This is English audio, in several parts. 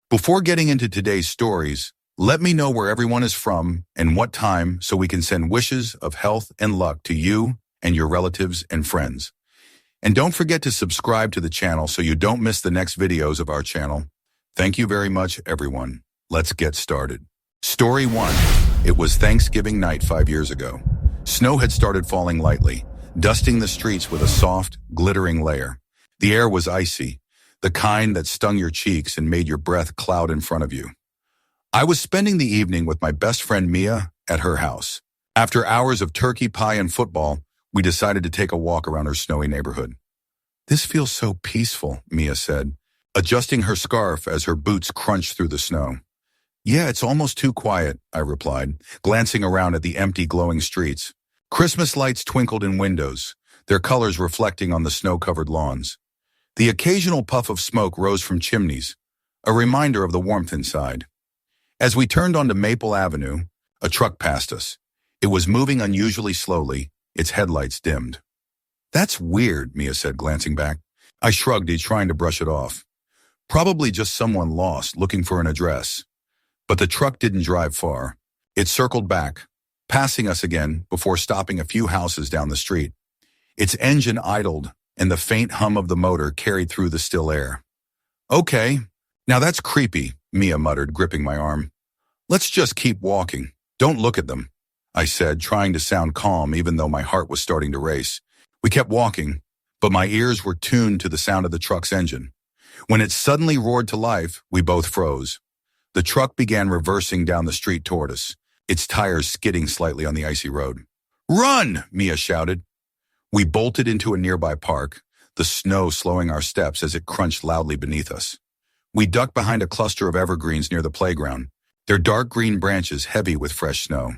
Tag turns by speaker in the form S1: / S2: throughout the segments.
S1: Before getting into today's stories, let me know where everyone is from and what time so we can send wishes of health and luck to you and your relatives and friends. And don't forget to subscribe to the channel so you don't miss the next videos of our channel. Thank you very much, everyone. Let's get started. Story 1. It was Thanksgiving night 5 years ago. Snow had started falling lightly, dusting the streets with a soft, glittering layer. The air was icy, the kind that stung your cheeks and made your breath cloud in front of you. I was spending the evening with my best friend Mia at her house. After hours of turkey pie and football, we decided to take a walk around her snowy neighborhood. "This feels so peaceful," Mia said, adjusting her scarf as her boots crunched through the snow. "Yeah, it's almost too quiet," I replied, glancing around at the empty, glowing streets. Christmas lights twinkled in windows, their colors reflecting on the snow-covered lawns. The occasional puff of smoke rose from chimneys, a reminder of the warmth inside. As we turned onto Maple Avenue, a truck passed us. It was moving unusually slowly, its headlights dimmed. "That's weird," Mia said, glancing back. I shrugged, trying to brush it off. Probably just someone lost, looking for an address. But the truck didn't drive far. It circled back, passing us again before stopping a few houses down the street. Its engine idled, and the faint hum of the motor carried through the still air. "Okay, now that's creepy," Mia muttered, gripping my arm. "Let's just keep walking. Don't look at them," I said, trying to sound calm even though my heart was starting to race. We kept walking, but my ears were tuned to the sound of the truck's engine. When it suddenly roared to life, we both froze. The truck began reversing down the street toward us, its tires skidding slightly on the icy road. "Run!" Mia shouted. We bolted into a nearby park, the snow slowing our steps as it crunched loudly beneath us. We ducked behind a cluster of evergreens near the playground, their dark green branches heavy with fresh snow.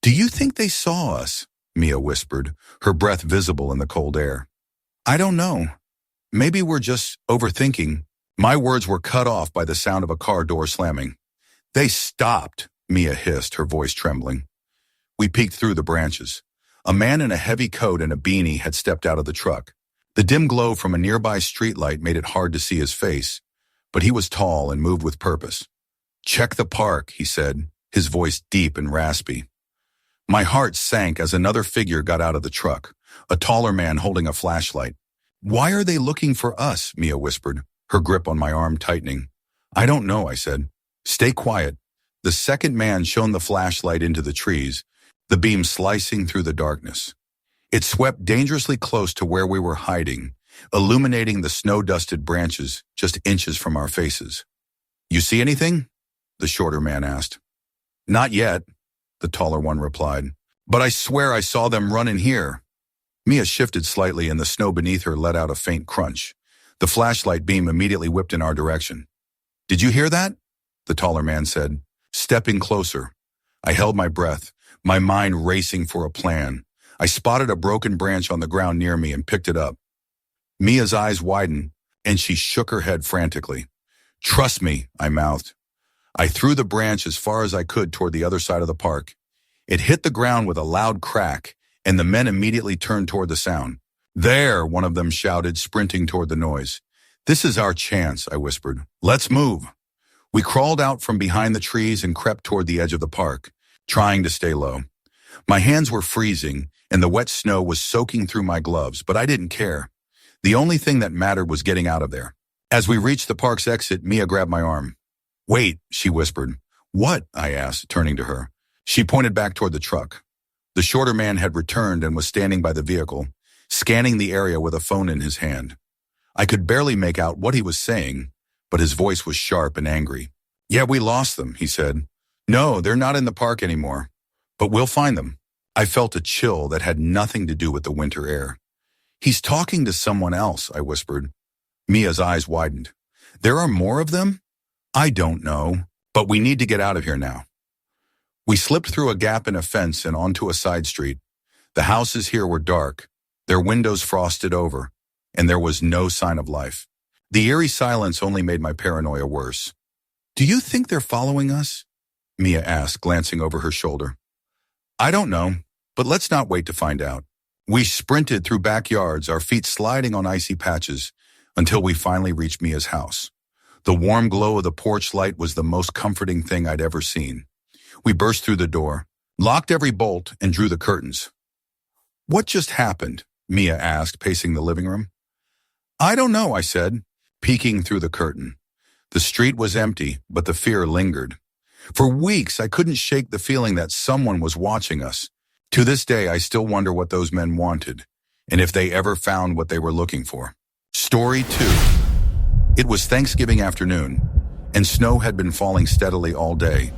S1: "Do you think they saw us?" Mia whispered, her breath visible in the cold air. "I don't know. Maybe we're just overthinking." My words were cut off by the sound of a car door slamming. "They stopped," Mia hissed, her voice trembling. We peeked through the branches. A man in a heavy coat and a beanie had stepped out of the truck. The dim glow from a nearby streetlight made it hard to see his face, but he was tall and moved with purpose. "Check the park," he said, his voice deep and raspy. My heart sank as another figure got out of the truck, a taller man holding a flashlight. "Why are they looking for us?" Mia whispered, her grip on my arm tightening. "I don't know," I said. "Stay quiet." The second man shone the flashlight into the trees, the beam slicing through the darkness. It swept dangerously close to where we were hiding, illuminating the snow-dusted branches just inches from our faces. "You see anything?" the shorter man asked. "Not yet," the taller one replied. "But I swear I saw them run in here." Mia shifted slightly and the snow beneath her let out a faint crunch. The flashlight beam immediately whipped in our direction. "Did you hear that?" the taller man said, stepping closer. I held my breath, my mind racing for a plan. I spotted a broken branch on the ground near me and picked it up. Mia's eyes widened, and she shook her head frantically. "Trust me," I mouthed. I threw the branch as far as I could toward the other side of the park. It hit the ground with a loud crack, and the men immediately turned toward the sound. "There," one of them shouted, sprinting toward the noise. "This is our chance," I whispered. "Let's move." We crawled out from behind the trees and crept toward the edge of the park, trying to stay low. My hands were freezing, and the wet snow was soaking through my gloves, but I didn't care. The only thing that mattered was getting out of there. As we reached the park's exit, Mia grabbed my arm. "Wait," she whispered. "What?" I asked, turning to her. She pointed back toward the truck. The shorter man had returned and was standing by the vehicle, scanning the area with a phone in his hand. I could barely make out what he was saying, but his voice was sharp and angry. "Yeah, we lost them," he said. "No, they're not in the park anymore, but we'll find them." I felt a chill that had nothing to do with the winter air. "He's talking to someone else," I whispered. Mia's eyes widened. "There are more of them?" "I don't know, but we need to get out of here now." We slipped through a gap in a fence and onto a side street. The houses here were dark, their windows frosted over, and there was no sign of life. The eerie silence only made my paranoia worse. "Do you think they're following us?" Mia asked, glancing over her shoulder. "I don't know, but let's not wait to find out." We sprinted through backyards, our feet sliding on icy patches, until we finally reached Mia's house. The warm glow of the porch light was the most comforting thing I'd ever seen. We burst through the door, locked every bolt, and drew the curtains. "What just happened?" Mia asked, pacing the living room. "I don't know," I said, peeking through the curtain. The street was empty, but the fear lingered. For weeks, I couldn't shake the feeling that someone was watching us. To this day, I still wonder what those men wanted, and if they ever found what they were looking for. Story 2. It was Thanksgiving afternoon, and snow had been falling steadily all day,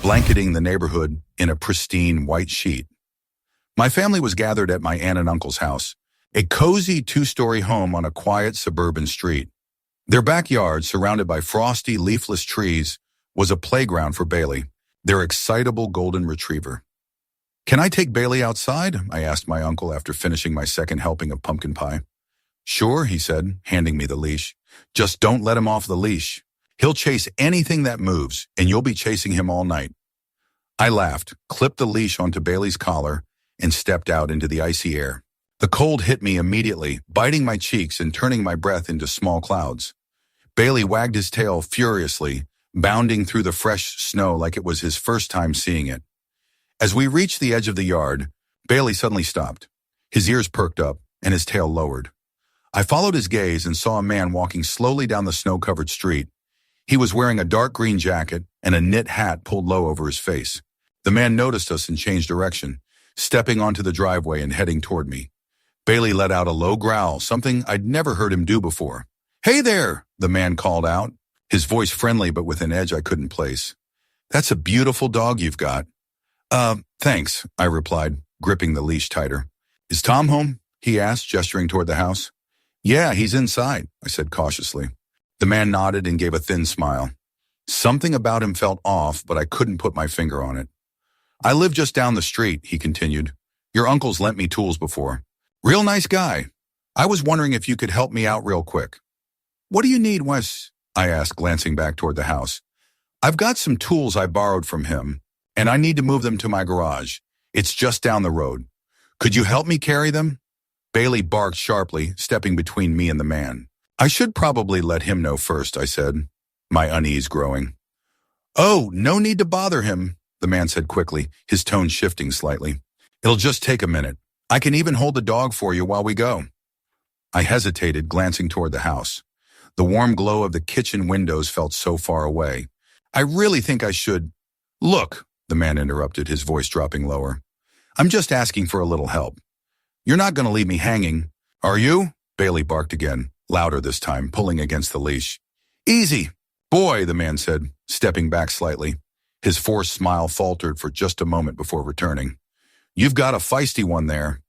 S1: blanketing the neighborhood in a pristine white sheet. My family was gathered at my aunt and uncle's house, a cozy 2-story home on a quiet suburban street. Their backyard, surrounded by frosty, leafless trees, was a playground for Bailey, their excitable golden retriever. "Can I take Bailey outside?" I asked my uncle after finishing my second helping of pumpkin pie. "Sure," he said, handing me the leash. "Just don't let him off the leash. He'll chase anything that moves, and you'll be chasing him all night." I laughed, clipped the leash onto Bailey's collar, and stepped out into the icy air. The cold hit me immediately, biting my cheeks and turning my breath into small clouds. Bailey wagged his tail furiously, bounding through the fresh snow like it was his first time seeing it. As we reached the edge of the yard, Bailey suddenly stopped. His ears perked up, and his tail lowered. I followed his gaze and saw a man walking slowly down the snow-covered street. He was wearing a dark green jacket and a knit hat pulled low over his face. The man noticed us and changed direction, stepping onto the driveway and heading toward me. Bailey let out a low growl, something I'd never heard him do before. "Hey there," the man called out, his voice friendly but with an edge I couldn't place. "That's a beautiful dog you've got." Thanks," I replied, gripping the leash tighter. "Is Tom home?" he asked, gesturing toward the house. "Yeah, he's inside," I said cautiously. The man nodded and gave a thin smile. Something about him felt off, but I couldn't put my finger on it. "I live just down the street," he continued. "Your uncle's lent me tools before. Real nice guy. I was wondering if you could help me out real quick." "What do you need, Wes?" I asked, glancing back toward the house. "I've got some tools I borrowed from him, and I need to move them to my garage. It's just down the road. Could you help me carry them?" Bailey barked sharply, stepping between me and the man. "I should probably let him know first," I said, my unease growing. "Oh, no need to bother him," the man said quickly, his tone shifting slightly. "It'll just take a minute. I can even hold the dog for you while we go." I hesitated, glancing toward the house. The warm glow of the kitchen windows felt so far away. "I really think I should—" "Look," the man interrupted, his voice dropping lower. "I'm just asking for a little help. You're not going to leave me hanging, are you?" Bailey barked again, louder this time, pulling against the leash. "Easy, boy," the man said, stepping back slightly. His forced smile faltered for just a moment before returning. "You've got a feisty one there."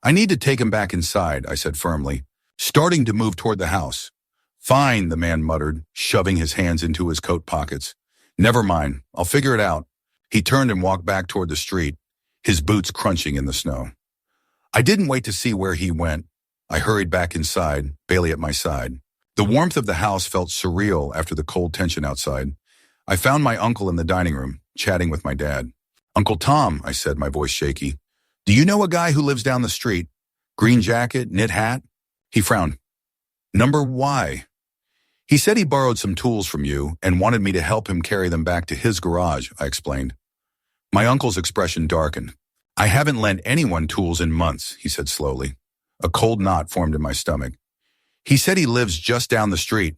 S1: "I need to take him back inside," I said firmly, starting to move toward the house. "Fine," the man muttered, shoving his hands into his coat pockets. "Never mind, I'll figure it out." He turned and walked back toward the street, his boots crunching in the snow. I didn't wait to see where he went. I hurried back inside, Bailey at my side. The warmth of the house felt surreal after the cold tension outside. I found my uncle in the dining room, chatting with my dad. "Uncle Tom," I said, my voice shaky. "Do you know a guy who lives down the street? Green jacket, knit hat?" He frowned. "Number Y." "He said he borrowed some tools from you and wanted me to help him carry them back to his garage," I explained. My uncle's expression darkened. "I haven't lent anyone tools in months," he said slowly. A cold knot formed in my stomach. "He said he lives just down the street."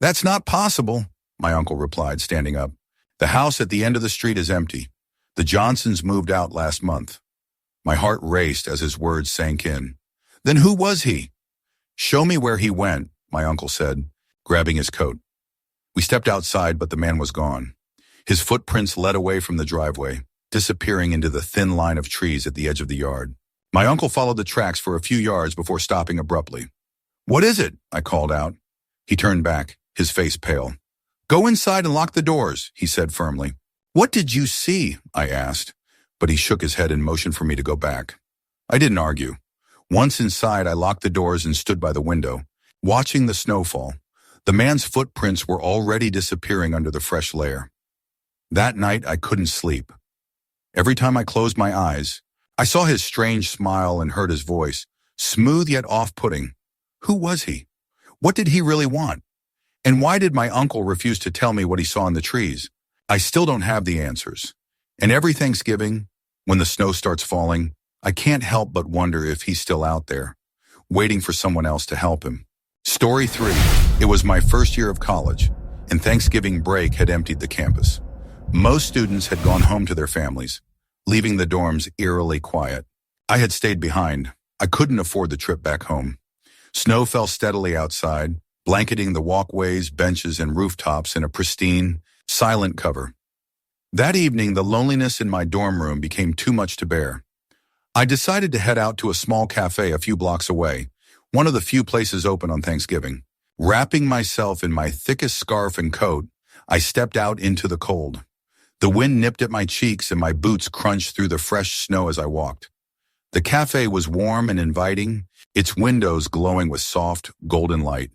S1: "That's not possible," my uncle replied, standing up. "The house at the end of the street is empty. The Johnsons moved out last month." My heart raced as his words sank in. "Then who was he?" "Show me where he went," my uncle said, grabbing his coat. We stepped outside, but the man was gone. His footprints led away from the driveway, disappearing into the thin line of trees at the edge of the yard. My uncle followed the tracks for a few yards before stopping abruptly. "What is it?" I called out. He turned back, his face pale. "Go inside and lock the doors," he said firmly. "What did you see?" I asked, but he shook his head and motioned for me to go back. I didn't argue. Once inside, I locked the doors and stood by the window, watching the snowfall. The man's footprints were already disappearing under the fresh layer. That night, I couldn't sleep. Every time I closed my eyes, I saw his strange smile and heard his voice, smooth yet off-putting. Who was he? What did he really want? And why did my uncle refuse to tell me what he saw in the trees? I still don't have the answers. And every Thanksgiving, when the snow starts falling, I can't help but wonder if he's still out there, waiting for someone else to help him. Story 3. It was my first year of college, and Thanksgiving break had emptied the campus. Most students had gone home to their families, leaving the dorms eerily quiet. I had stayed behind. I couldn't afford the trip back home. Snow fell steadily outside, blanketing the walkways, benches, and rooftops in a pristine, silent cover. That evening, the loneliness in my dorm room became too much to bear. I decided to head out to a small cafe a few blocks away, one of the few places open on Thanksgiving. Wrapping myself in my thickest scarf and coat, I stepped out into the cold. The wind nipped at my cheeks and my boots crunched through the fresh snow as I walked. The cafe was warm and inviting, its windows glowing with soft, golden light.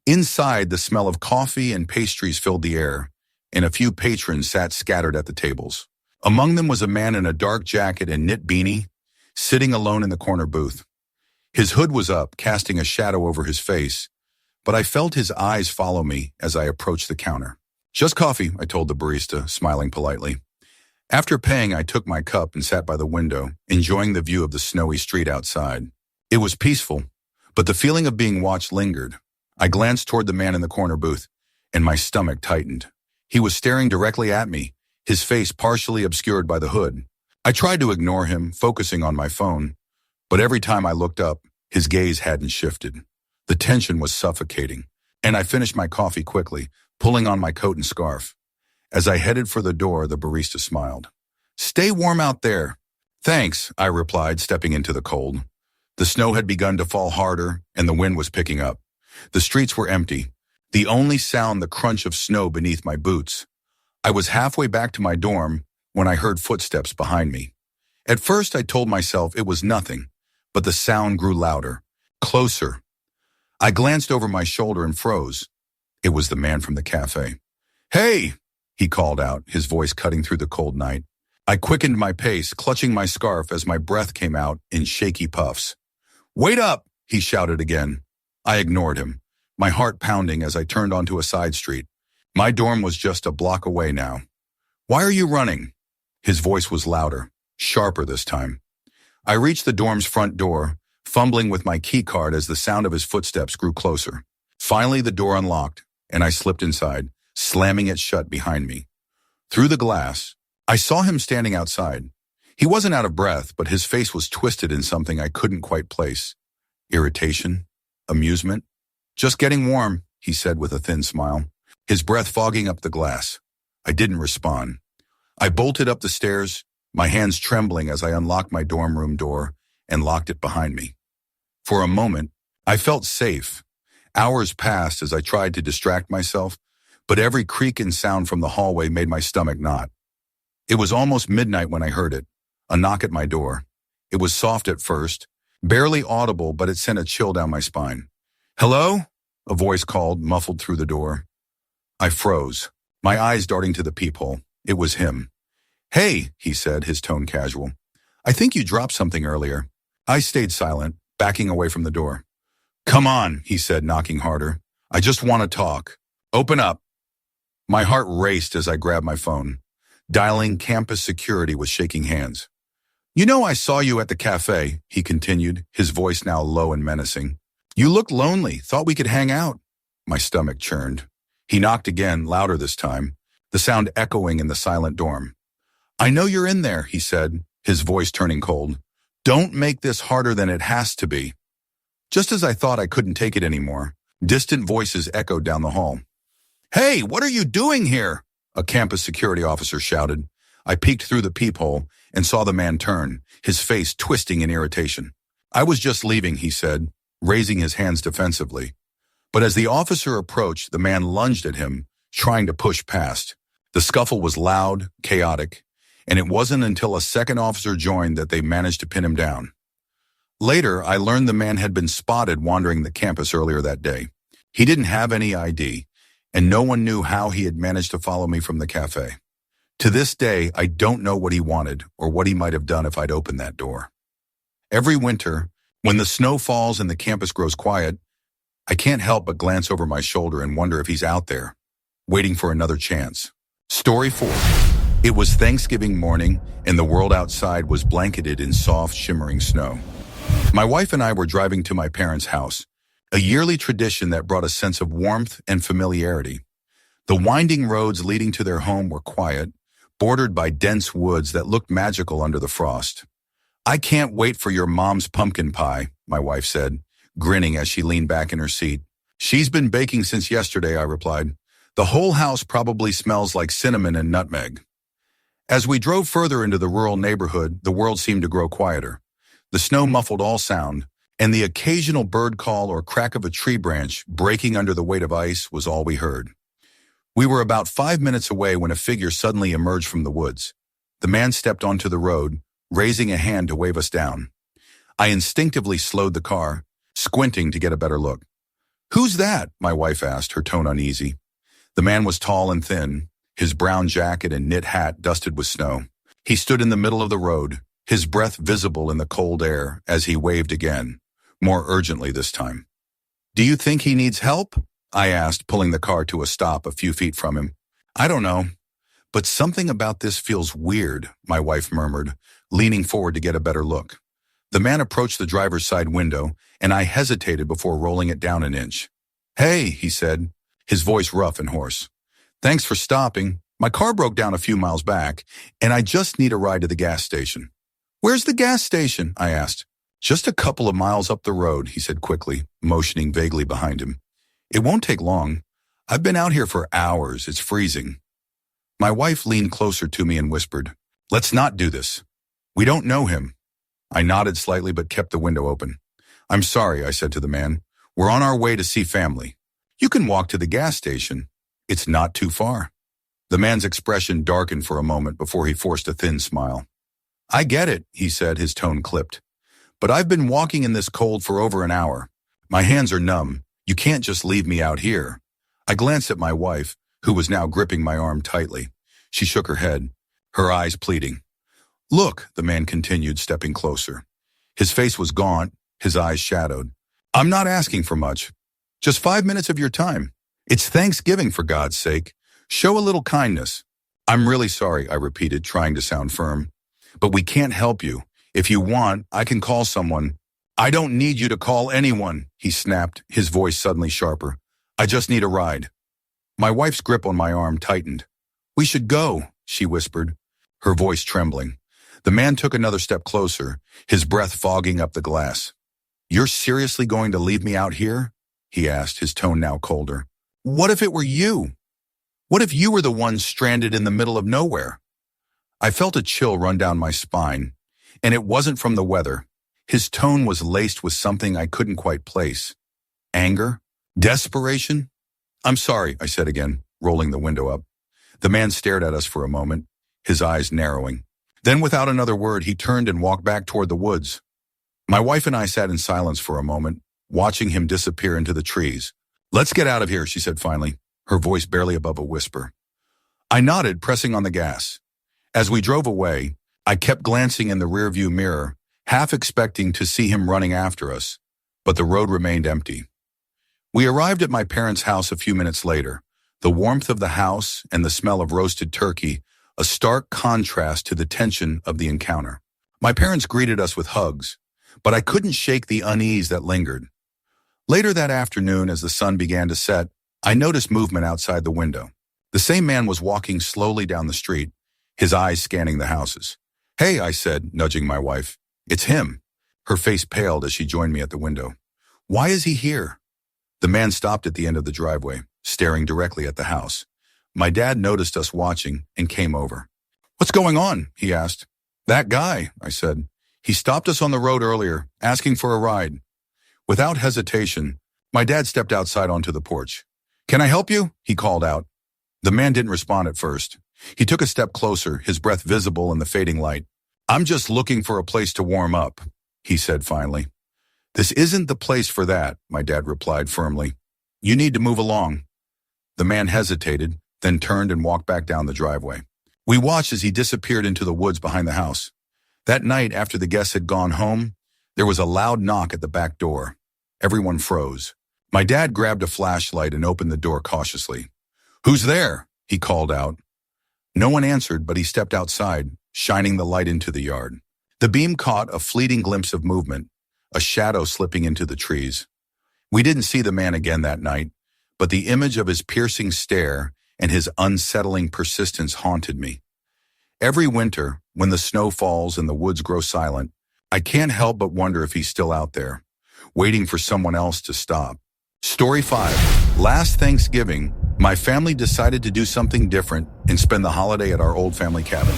S1: Inside, the smell of coffee and pastries filled the air, and a few patrons sat scattered at the tables. Among them was a man in a dark jacket and knit beanie, sitting alone in the corner booth. His hood was up, casting a shadow over his face, but I felt his eyes follow me as I approached the counter. "Just coffee," I told the barista, smiling politely. After paying, I took my cup and sat by the window, enjoying the view of the snowy street outside. It was peaceful, but the feeling of being watched lingered. I glanced toward the man in the corner booth, and my stomach tightened. He was staring directly at me, his face partially obscured by the hood. I tried to ignore him, focusing on my phone, but every time I looked up, his gaze hadn't shifted. The tension was suffocating, and I finished my coffee quickly, pulling on my coat and scarf. As I headed for the door, the barista smiled. "Stay warm out there." "Thanks," I replied, stepping into the cold. The snow had begun to fall harder, and the wind was picking up. The streets were empty, the only sound the crunch of snow beneath my boots. I was halfway back to my dorm when I heard footsteps behind me. At first, I told myself it was nothing, but the sound grew louder, closer. I glanced over my shoulder and froze. It was the man from the cafe. "Hey!" he called out, his voice cutting through the cold night. I quickened my pace, clutching my scarf as my breath came out in shaky puffs. "Wait up!" he shouted again. I ignored him, my heart pounding as I turned onto a side street. My dorm was just a block away now. "Why are you running?" His voice was louder, sharper this time. I reached the dorm's front door, fumbling with my key card as the sound of his footsteps grew closer. Finally, the door unlocked, and I slipped inside, slamming it shut behind me. Through the glass, I saw him standing outside. He wasn't out of breath, but his face was twisted in something I couldn't quite place. Irritation? Amusement? "Just getting warm," he said with a thin smile, his breath fogging up the glass. I didn't respond. I bolted up the stairs, my hands trembling as I unlocked my dorm room door and locked it behind me. For a moment, I felt safe. Hours passed as I tried to distract myself, but every creak and sound from the hallway made my stomach knot. It was almost midnight when I heard it, a knock at my door. It was soft at first, barely audible, but it sent a chill down my spine. "Hello?" a voice called, muffled through the door. I froze, my eyes darting to the peephole. It was him. "Hey," he said, his tone casual. "I think you dropped something earlier." I stayed silent, backing away from the door. "Come on," he said, knocking harder. "I just want to talk. Open up." My heart raced as I grabbed my phone. Dialing campus security with shaking hands. "You know I saw you at the cafe," he continued, his voice now low and menacing. "You looked lonely, thought we could hang out." My stomach churned. He knocked again, louder this time, the sound echoing in the silent dorm. "I know you're in there," he said, his voice turning cold. "Don't make this harder than it has to be." Just as I thought I couldn't take it anymore, distant voices echoed down the hall. "Hey, what are you doing here?" a campus security officer shouted. I peeked through the peephole and saw the man turn, his face twisting in irritation. "I was just leaving," he said, raising his hands defensively. But as the officer approached, the man lunged at him, trying to push past. The scuffle was loud, chaotic, and it wasn't until a second officer joined that they managed to pin him down. Later, I learned the man had been spotted wandering the campus earlier that day. He didn't have any ID, and no one knew how he had managed to follow me from the cafe. To this day, I don't know what he wanted or what he might have done if I'd opened that door. Every winter, when the snow falls and the campus grows quiet, I can't help but glance over my shoulder and wonder if he's out there, waiting for another chance. Story 4. It was Thanksgiving morning, and the world outside was blanketed in soft, shimmering snow. My wife and I were driving to my parents' house, a yearly tradition that brought a sense of warmth and familiarity. The winding roads leading to their home were quiet, bordered by dense woods that looked magical under the frost. "I can't wait for your mom's pumpkin pie," my wife said, grinning as she leaned back in her seat. "She's been baking since yesterday," I replied. "The whole house probably smells like cinnamon and nutmeg." As we drove further into the rural neighborhood, the world seemed to grow quieter. The snow muffled all sound, and the occasional bird call or crack of a tree branch breaking under the weight of ice was all we heard. We were about 5 minutes away when a figure suddenly emerged from the woods. The man stepped onto the road, raising a hand to wave us down. I instinctively slowed the car, squinting to get a better look. "Who's that?" my wife asked, her tone uneasy. The man was tall and thin, his brown jacket and knit hat dusted with snow. He stood in the middle of the road, his breath visible in the cold air as he waved again, more urgently this time. "Do you think he needs help?" I asked, pulling the car to a stop a few feet from him. "I don't know, but something about this feels weird," my wife murmured, leaning forward to get a better look. The man approached the driver's side window, and I hesitated before rolling it down an inch. "Hey," he said, his voice rough and hoarse. "Thanks for stopping. My car broke down a few miles back, and I just need a ride to the gas station." "Where's the gas station?" I asked. "Just a couple of miles up the road," he said quickly, motioning vaguely behind him. "It won't take long. I've been out here for hours. It's freezing." My wife leaned closer to me and whispered, "Let's not do this. We don't know him." I nodded slightly but kept the window open. "I'm sorry," I said to the man. "We're on our way to see family. You can walk to the gas station. It's not too far." The man's expression darkened for a moment before he forced a thin smile. "I get it," he said, his tone clipped. "But I've been walking in this cold for over an hour. My hands are numb. You can't just leave me out here." I glanced at my wife, who was now gripping my arm tightly. She shook her head, her eyes pleading. "Look," the man continued, stepping closer. His face was gaunt, his eyes shadowed. "I'm not asking for much. Just 5 minutes of your time. It's Thanksgiving, for God's sake. Show a little kindness." "I'm really sorry," I repeated, trying to sound firm. "But we can't help you. If you want, I can call someone." "I don't need you to call anyone," he snapped, his voice suddenly sharper. "I just need a ride." My wife's grip on my arm tightened. "We should go," she whispered, her voice trembling. The man took another step closer, his breath fogging up the glass. "You're seriously going to leave me out here?" he asked, his tone now colder. "What if it were you? What if you were the one stranded in the middle of nowhere?" I felt a chill run down my spine, and it wasn't from the weather. His tone was laced with something I couldn't quite place. Anger? Desperation? "I'm sorry," I said again, rolling the window up. The man stared at us for a moment, his eyes narrowing. Then without another word, he turned and walked back toward the woods. My wife and I sat in silence for a moment, watching him disappear into the trees. "Let's get out of here," she said finally, her voice barely above a whisper. I nodded, pressing on the gas. As we drove away, I kept glancing in the rearview mirror, half expecting to see him running after us, but the road remained empty. We arrived at my parents' house a few minutes later, the warmth of the house and the smell of roasted turkey, a stark contrast to the tension of the encounter. My parents greeted us with hugs, but I couldn't shake the unease that lingered. Later that afternoon, as the sun began to set, I noticed movement outside the window. The same man was walking slowly down the street, his eyes scanning the houses. "Hey," I said, nudging my wife. "It's him." Her face paled as she joined me at the window. "Why is he here?" The man stopped at the end of the driveway, staring directly at the house. My dad noticed us watching and came over. "What's going on?" he asked. "That guy," I said. "He stopped us on the road earlier, asking for a ride." Without hesitation, my dad stepped outside onto the porch. "Can I help you?" he called out. The man didn't respond at first. He took a step closer, his breath visible in the fading light. "I'm just looking for a place to warm up," he said finally. "This isn't the place for that," my dad replied firmly. "You need to move along." The man hesitated, then turned and walked back down the driveway. We watched as he disappeared into the woods behind the house. That night, after the guests had gone home, there was a loud knock at the back door. Everyone froze. My dad grabbed a flashlight and opened the door cautiously. "Who's there?" he called out. No one answered, but he stepped outside, shining the light into the yard. The beam caught a fleeting glimpse of movement, a shadow slipping into the trees. We didn't see the man again that night, but the image of his piercing stare and his unsettling persistence haunted me. Every winter, when the snow falls and the woods grow silent, I can't help but wonder if he's still out there, waiting for someone else to stop. Story 5. Last Thanksgiving, my family decided to do something different and spend the holiday at our old family cabin.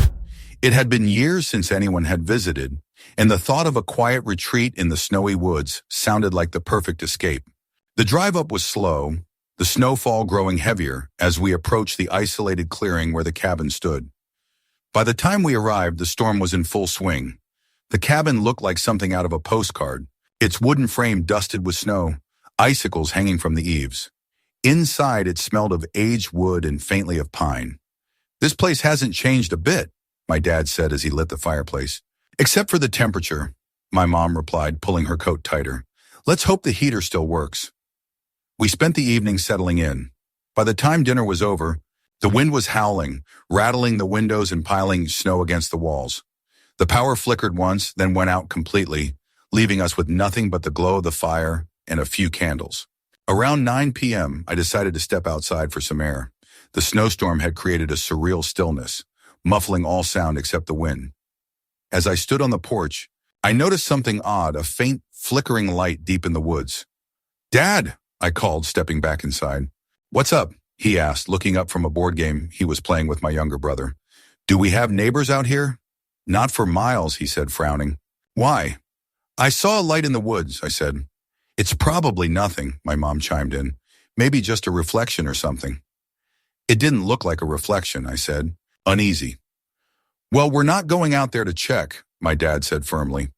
S1: It had been years since anyone had visited, and the thought of a quiet retreat in the snowy woods sounded like the perfect escape. The drive up was slow, the snowfall growing heavier as we approached the isolated clearing where the cabin stood. By the time we arrived, the storm was in full swing. The cabin looked like something out of a postcard, its wooden frame dusted with snow, icicles hanging from the eaves. Inside, it smelled of aged wood and faintly of pine. "This place hasn't changed a bit," my dad said as he lit the fireplace. "Except for the temperature," my mom replied, pulling her coat tighter. "Let's hope the heater still works." We spent the evening settling in. By the time dinner was over, the wind was howling, rattling the windows and piling snow against the walls. The power flickered once, then went out completely, leaving us with nothing but the glow of the fire and a few candles. Around 9 p.m., I decided to step outside for some air. The snowstorm had created a surreal stillness, muffling all sound except the wind. As I stood on the porch, I noticed something odd, a faint, flickering light deep in the woods. "Dad!" I called, stepping back inside. "What's up?" he asked, looking up from a board game he was playing with my younger brother. "Do we have neighbors out here?" "Not for miles," he said, frowning. "Why?" "I saw a light in the woods," I said. "It's probably nothing," my mom chimed in. "Maybe just a reflection or something." "It didn't look like a reflection," I said, uneasy. "Well, we're not going out there to check," my dad said firmly.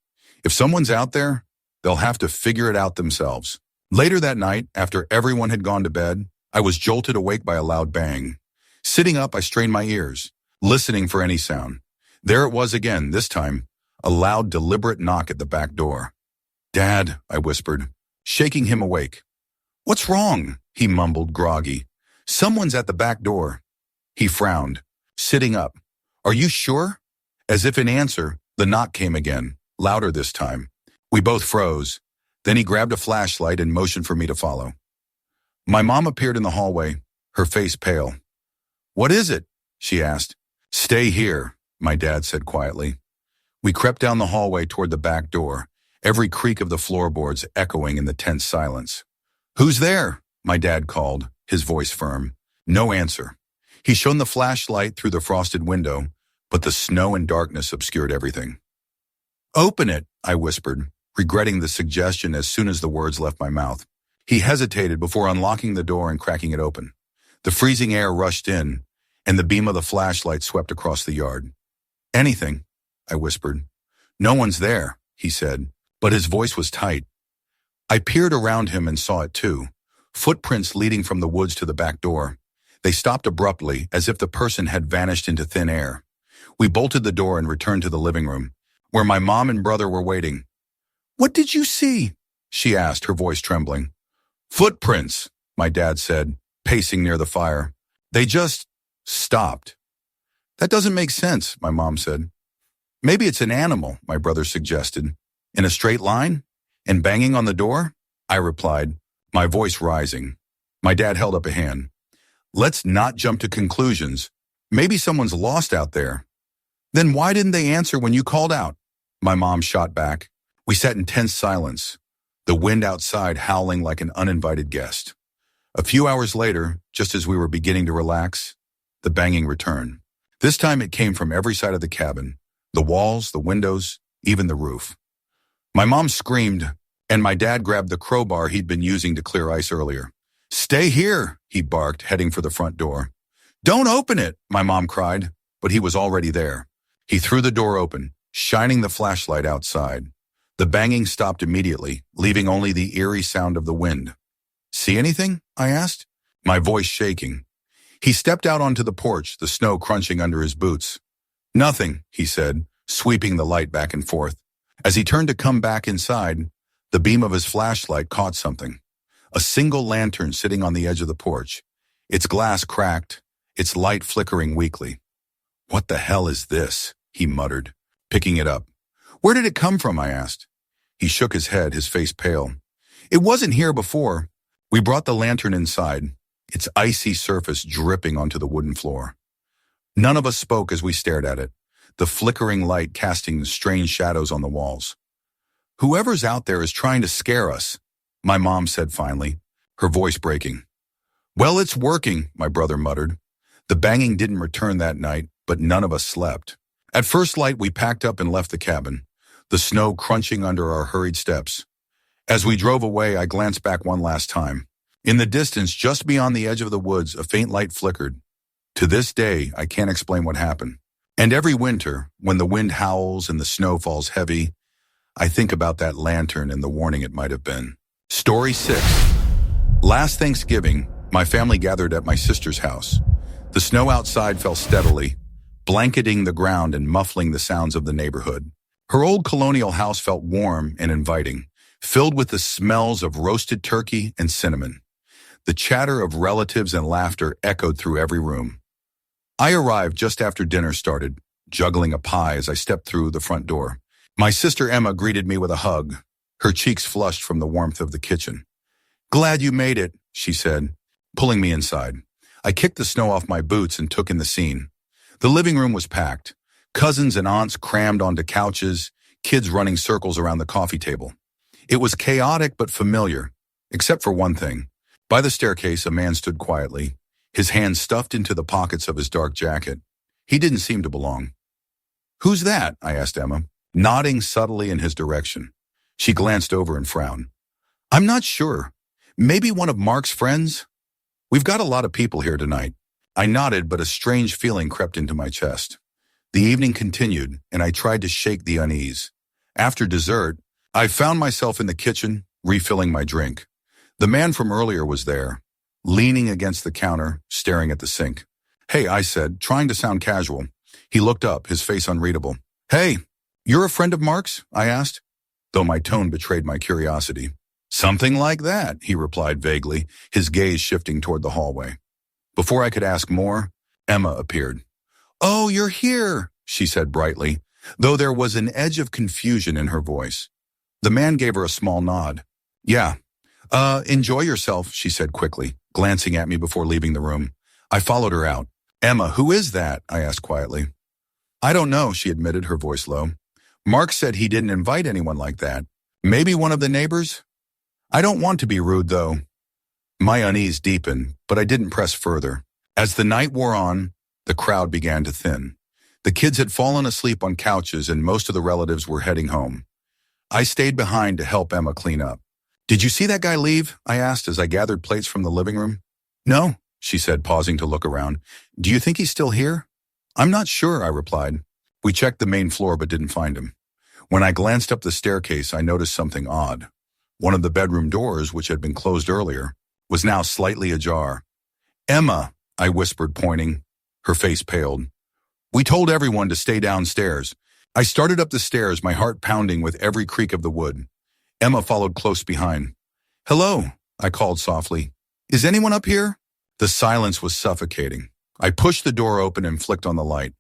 S1: "If someone's out there, they'll have to figure it out themselves." Later that night, after everyone had gone to bed, I was jolted awake by a loud bang. Sitting up, I strained my ears, listening for any sound. There it was again, this time, a loud, deliberate knock at the back door. "Dad," I whispered, shaking him awake. "What's wrong?" he mumbled, groggy. "Someone's at the back door." He frowned, sitting up. "Are you sure?" As if in answer, the knock came again, louder this time. We both froze. Then he grabbed a flashlight and motioned for me to follow. My mom appeared in the hallway, her face pale. "What is it?" she asked. "Stay here," my dad said quietly. We crept down the hallway toward the back door, every creak of the floorboards echoing in the tense silence. "Who's there?" my dad called, his voice firm. No answer. He shone the flashlight through the frosted window, but the snow and darkness obscured everything. "Open it," I whispered, regretting the suggestion as soon as the words left my mouth. He hesitated before unlocking the door and cracking it open. The freezing air rushed in, and the beam of the flashlight swept across the yard. "Anything," I whispered. "No one's there," he said, but his voice was tight. I peered around him and saw it too, footprints leading from the woods to the back door. They stopped abruptly, as if the person had vanished into thin air. We bolted the door and returned to the living room, where my mom and brother were waiting. "What did you see?" she asked, her voice trembling. "Footprints," my dad said, pacing near the fire. "They just stopped." "That doesn't make sense," my mom said. "Maybe it's an animal," my brother suggested. "In a straight line? And banging on the door?" I replied, my voice rising. My dad held up a hand. "Let's not jump to conclusions. Maybe someone's lost out there." "Then why didn't they answer when you called out?" My mom shot back. We sat in tense silence, the wind outside howling like an uninvited guest. A few hours later, just as we were beginning to relax, the banging returned. This time it came from every side of the cabin, the walls, the windows, even the roof. My mom screamed, and my dad grabbed the crowbar he'd been using to clear ice earlier. "Stay here," he barked, heading for the front door. "Don't open it," my mom cried, but he was already there. He threw the door open, shining the flashlight outside. The banging stopped immediately, leaving only the eerie sound of the wind. "See anything?" I asked, my voice shaking. He stepped out onto the porch, the snow crunching under his boots. "Nothing," he said, sweeping the light back and forth. As he turned to come back inside, the beam of his flashlight caught something. A single lantern sitting on the edge of the porch, its glass cracked, its light flickering weakly. "What the hell is this?" he muttered, picking it up. "Where did it come from?" I asked. He shook his head, his face pale. "It wasn't here before." We brought the lantern inside, its icy surface dripping onto the wooden floor. None of us spoke as we stared at it, the flickering light casting strange shadows on the walls. "Whoever's out there is trying to scare us," my mom said finally, her voice breaking. "Well, it's working," my brother muttered. The banging didn't return that night, but none of us slept. At first light, we packed up and left the cabin, the snow crunching under our hurried steps. As we drove away, I glanced back one last time. In the distance, just beyond the edge of the woods, a faint light flickered. To this day, I can't explain what happened. And every winter, when the wind howls and the snow falls heavy, I think about that lantern and the warning it might have been. Story 6. Last Thanksgiving, my family gathered at my sister's house. The snow outside fell steadily, blanketing the ground and muffling the sounds of the neighborhood. Her old colonial house felt warm and inviting, filled with the smells of roasted turkey and cinnamon. The chatter of relatives and laughter echoed through every room. I arrived just after dinner started, juggling a pie as I stepped through the front door. My sister Emma greeted me with a hug, her cheeks flushed from the warmth of the kitchen. "Glad you made it," she said, pulling me inside. I kicked the snow off my boots and took in the scene. The living room was packed. Cousins and aunts crammed onto couches, kids running circles around the coffee table. It was chaotic but familiar, except for one thing. By the staircase, a man stood quietly, his hands stuffed into the pockets of his dark jacket. He didn't seem to belong. "Who's that?" I asked Emma, nodding subtly in his direction. She glanced over and frowned. "I'm not sure. Maybe one of Mark's friends? We've got a lot of people here tonight." I nodded, but a strange feeling crept into my chest. The evening continued, and I tried to shake the unease. After dessert, I found myself in the kitchen, refilling my drink. The man from earlier was there, leaning against the counter, staring at the sink. "Hey," I said, trying to sound casual. He looked up, his face unreadable. "Hey, you're a friend of Mark's?" I asked, though my tone betrayed my curiosity. "Something like that," he replied vaguely, his gaze shifting toward the hallway. Before I could ask more, Emma appeared. "Oh, you're here," she said brightly, though there was an edge of confusion in her voice. The man gave her a small nod. "Yeah. Enjoy yourself," she said quickly, glancing at me before leaving the room. I followed her out. "Emma, who is that?" I asked quietly. "I don't know," she admitted, her voice low. "Mark said he didn't invite anyone like that. Maybe one of the neighbors? I don't want to be rude, though." My unease deepened, but I didn't press further. As the night wore on, the crowd began to thin. The kids had fallen asleep on couches and most of the relatives were heading home. I stayed behind to help Emma clean up. "Did you see that guy leave?" I asked as I gathered plates from the living room. "No," she said, pausing to look around. "Do you think he's still here?" "I'm not sure," I replied. We checked the main floor but didn't find him. When I glanced up the staircase, I noticed something odd. One of the bedroom doors, which had been closed earlier, was now slightly ajar. "Emma," I whispered, pointing. Her face paled. "We told everyone to stay downstairs." I started up the stairs, my heart pounding with every creak of the wood. Emma followed close behind. "Hello," I called softly. "Is anyone up here?" The silence was suffocating. I pushed the door open and flicked on the light.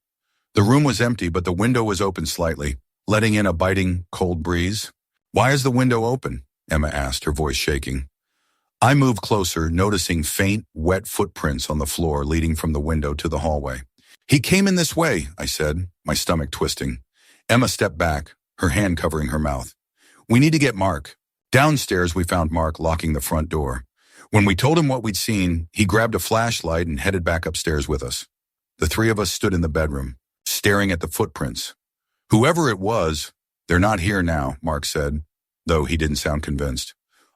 S1: The room was empty, but the window was open slightly, letting in a biting, cold breeze. "Why is the window open?" Emma asked, her voice shaking. I moved closer, noticing faint, wet footprints on the floor leading from the window to the hallway. "He came in this way," I said, my stomach twisting. Emma stepped back, her hand covering her mouth. "We need to get Mark." Downstairs, we found Mark locking the front door. When we told him what we'd seen, he grabbed a flashlight and headed back upstairs with us. The three of us stood in the bedroom, staring at the footprints. "Whoever it was, they're not here now," Mark said, though he didn't sound convinced.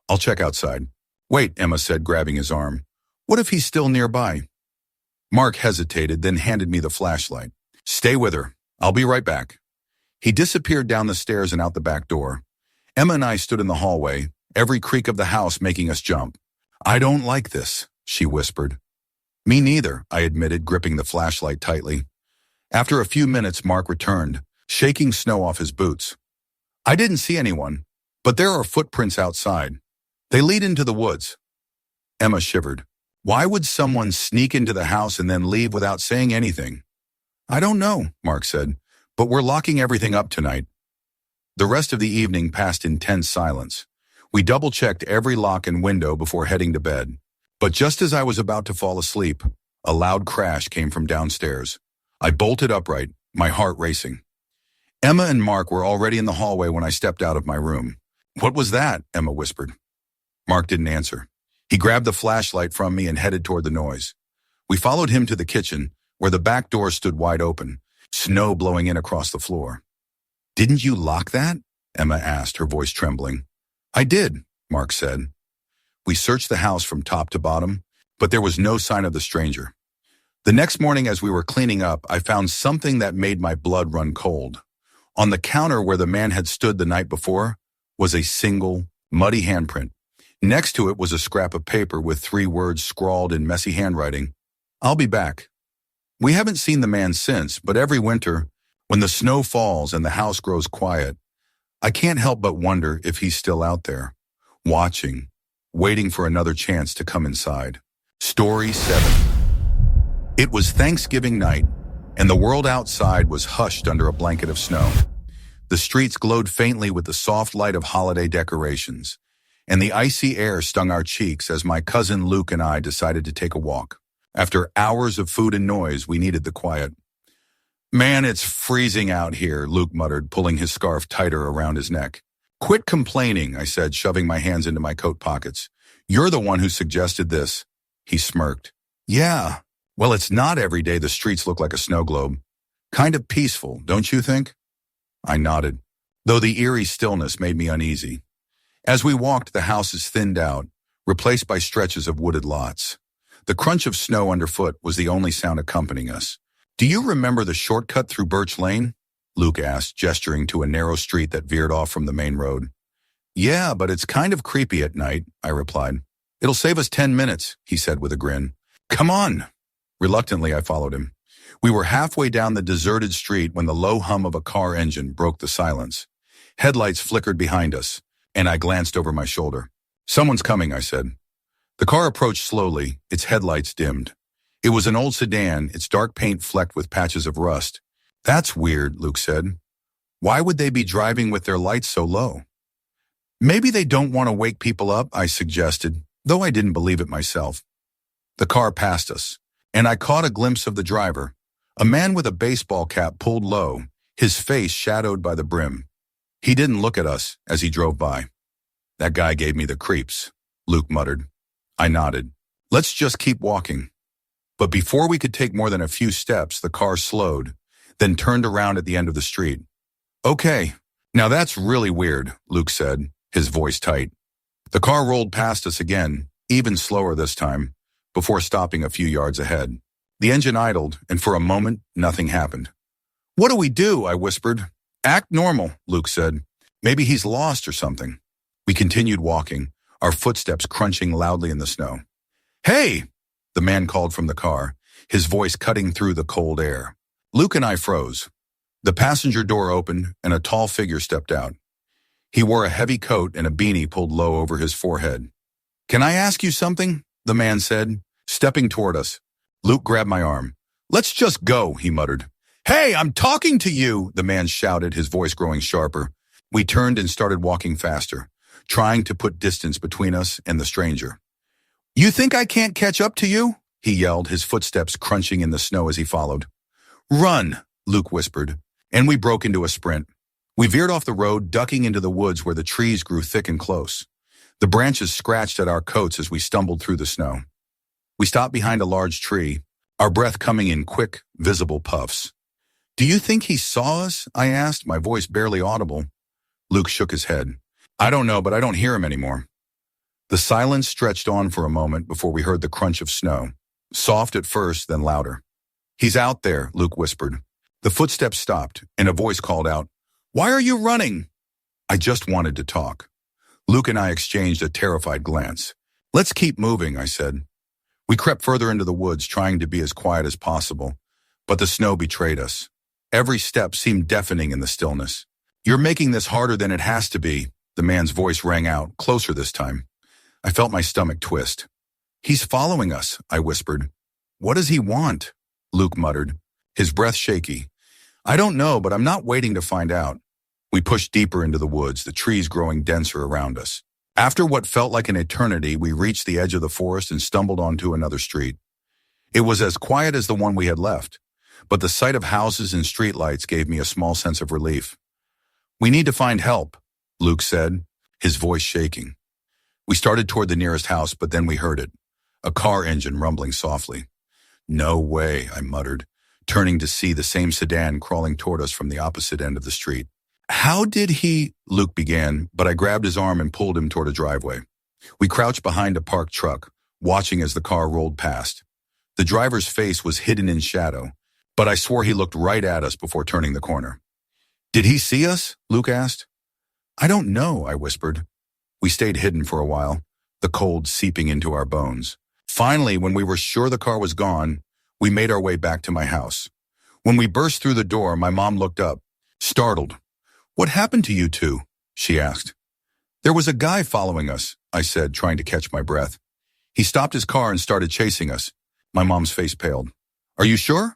S1: "I'll check outside." "Wait," Emma said, grabbing his arm. "What if he's still nearby?" Mark hesitated, then handed me the flashlight. "Stay with her. I'll be right back." He disappeared down the stairs and out the back door. Emma and I stood in the hallway, every creak of the house making us jump. "I don't like this," she whispered. "Me neither," I admitted, gripping the flashlight tightly. After a few minutes, Mark returned, shaking snow off his boots. "I didn't see anyone, but there are footprints outside. They lead into the woods." Emma shivered. Why would someone sneak into the house and then leave without saying anything? I don't know, Mark said, but we're locking everything up tonight. The rest of the evening passed in tense silence. We double-checked every lock and window before heading to bed. But just as I was about to fall asleep, a loud crash came from downstairs. I bolted upright, my heart racing. Emma and Mark were already in the hallway when I stepped out of my room. What was that? Emma whispered. Mark didn't answer. He grabbed the flashlight from me and headed toward the noise. We followed him to the kitchen, where the back door stood wide open, snow blowing in across the floor. Didn't you lock that? Emma asked, her voice trembling. I did, Mark said. We searched the house from top to bottom, but there was no sign of the stranger. The next morning as we were cleaning up, I found something that made my blood run cold. On the counter where the man had stood the night before was a single, muddy handprint. Next to it was a scrap of paper with 3 words scrawled in messy handwriting. I'll be back. We haven't seen the man since, but every winter, when the snow falls and the house grows quiet, I can't help but wonder if he's still out there, watching, waiting for another chance to come inside. Story 7. It was Thanksgiving night, and the world outside was hushed under a blanket of snow. The streets glowed faintly with the soft light of holiday decorations, and the icy air stung our cheeks as my cousin Luke and I decided to take a walk. After hours of food and noise, we needed the quiet. Man, it's freezing out here, Luke muttered, pulling his scarf tighter around his neck. Quit complaining, I said, shoving my hands into my coat pockets. You're the one who suggested this. He smirked. Yeah, well, it's not every day the streets look like a snow globe. Kind of peaceful, don't you think? I nodded, though the eerie stillness made me uneasy. As we walked, the houses thinned out, replaced by stretches of wooded lots. The crunch of snow underfoot was the only sound accompanying us. Do you remember the shortcut through Birch Lane? Luke asked, gesturing to a narrow street that veered off from the main road. Yeah, but it's kind of creepy at night, I replied. It'll save us 10 minutes, he said with a grin. Come on. Reluctantly, I followed him. We were halfway down the deserted street when the low hum of a car engine broke the silence. Headlights flickered behind us, and I glanced over my shoulder. Someone's coming, I said. The car approached slowly, its headlights dimmed. It was an old sedan, its dark paint flecked with patches of rust. That's weird, Luke said. Why would they be driving with their lights so low? Maybe they don't want to wake people up, I suggested, though I didn't believe it myself. The car passed us, and I caught a glimpse of the driver, a man with a baseball cap pulled low, his face shadowed by the brim. He didn't look at us as he drove by. That guy gave me the creeps, Luke muttered. I nodded. Let's just keep walking. But before we could take more than a few steps, the car slowed, then turned around at the end of the street. Okay, now that's really weird, Luke said, his voice tight. The car rolled past us again, even slower this time, before stopping a few yards ahead. The engine idled, and for a moment, nothing happened. What do we do? I whispered. Act normal, Luke said. Maybe he's lost or something. We continued walking, our footsteps crunching loudly in the snow. Hey! The man called from the car, his voice cutting through the cold air. Luke and I froze. The passenger door opened, and a tall figure stepped out. He wore a heavy coat and a beanie pulled low over his forehead. Can I ask you something? The man said, stepping toward us. Luke grabbed my arm. Let's just go, he muttered. Hey, I'm talking to you, the man shouted, his voice growing sharper. We turned and started walking faster, trying to put distance between us and the stranger. You think I can't catch up to you? He yelled, his footsteps crunching in the snow as he followed. Run, Luke whispered, and we broke into a sprint. We veered off the road, ducking into the woods where the trees grew thick and close. The branches scratched at our coats as we stumbled through the snow. We stopped behind a large tree, our breath coming in quick, visible puffs. Do you think he saw us? I asked, my voice barely audible. Luke shook his head. I don't know, but I don't hear him anymore. The silence stretched on for a moment before we heard the crunch of snow, soft at first, then louder. He's out there, Luke whispered. The footsteps stopped, and a voice called out, Why are you running? I just wanted to talk. Luke and I exchanged a terrified glance. Let's keep moving, I said. We crept further into the woods, trying to be as quiet as possible, but the snow betrayed us. Every step seemed deafening in the stillness. You're making this harder than it has to be, the man's voice rang out, closer this time. I felt my stomach twist. He's following us, I whispered. What does he want? Luke muttered, his breath shaky. I don't know, but I'm not waiting to find out. We pushed deeper into the woods, the trees growing denser around us. After what felt like an eternity, we reached the edge of the forest and stumbled onto another street. It was as quiet as the one we had left, but the sight of houses and streetlights gave me a small sense of relief. We need to find help, Luke said, his voice shaking. We started toward the nearest house, but then we heard it, a car engine rumbling softly. No way, I muttered, turning to see the same sedan crawling toward us from the opposite end of the street. How did he? Luke began, but I grabbed his arm and pulled him toward a driveway. We crouched behind a parked truck, watching as the car rolled past. The driver's face was hidden in shadow, but I swore he looked right at us before turning the corner. Did he see us? Luke asked. I don't know, I whispered. We stayed hidden for a while, the cold seeping into our bones. Finally, when we were sure the car was gone, we made our way back to my house. When we burst through the door, my mom looked up, startled. What happened to you two? She asked. There was a guy following us, I said, trying to catch my breath. He stopped his car and started chasing us. My mom's face paled. Are you sure?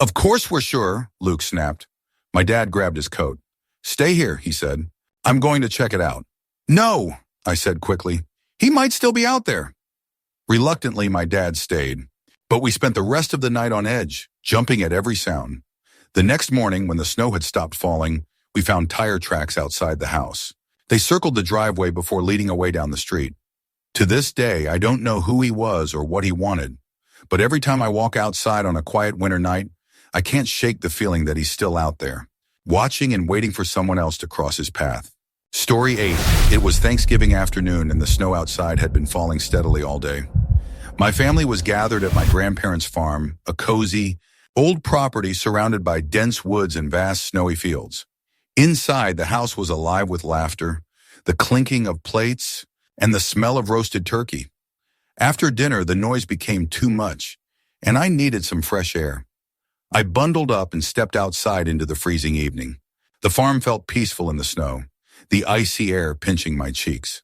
S1: Of course we're sure, Luke snapped. My dad grabbed his coat. Stay here, he said. I'm going to check it out. No, I said quickly. He might still be out there. Reluctantly, my dad stayed, but we spent the rest of the night on edge, jumping at every sound. The next morning, when the snow had stopped falling, we found tire tracks outside the house. They circled the driveway before leading away down the street. To this day, I don't know who he was or what he wanted, but every time I walk outside on a quiet winter night, I can't shake the feeling that he's still out there, watching and waiting for someone else to cross his path. Story 8. It was Thanksgiving afternoon and the snow outside had been falling steadily all day. My family was gathered at my grandparents' farm, a cozy, old property surrounded by dense woods and vast snowy fields. Inside, the house was alive with laughter, the clinking of plates, and the smell of roasted turkey. After dinner, the noise became too much, and I needed some fresh air. I bundled up and stepped outside into the freezing evening. The farm felt peaceful in the snow, the icy air pinching my cheeks.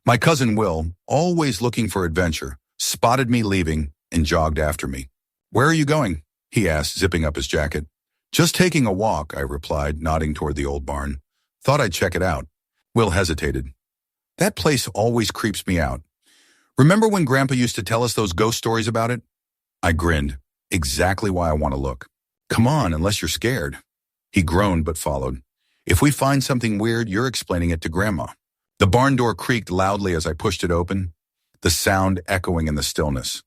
S1: My cousin Will, always looking for adventure, spotted me leaving and jogged after me. Where are you going? He asked, zipping up his jacket. Just taking a walk, I replied, nodding toward the old barn. Thought I'd check it out. Will hesitated. That place always creeps me out. Remember when Grandpa used to tell us those ghost stories about it? I grinned. Exactly why I want to look. Come on, unless you're scared. He groaned but followed. If we find something weird, you're explaining it to Grandma. The barn door creaked loudly as I pushed it open, the sound echoing in the stillness.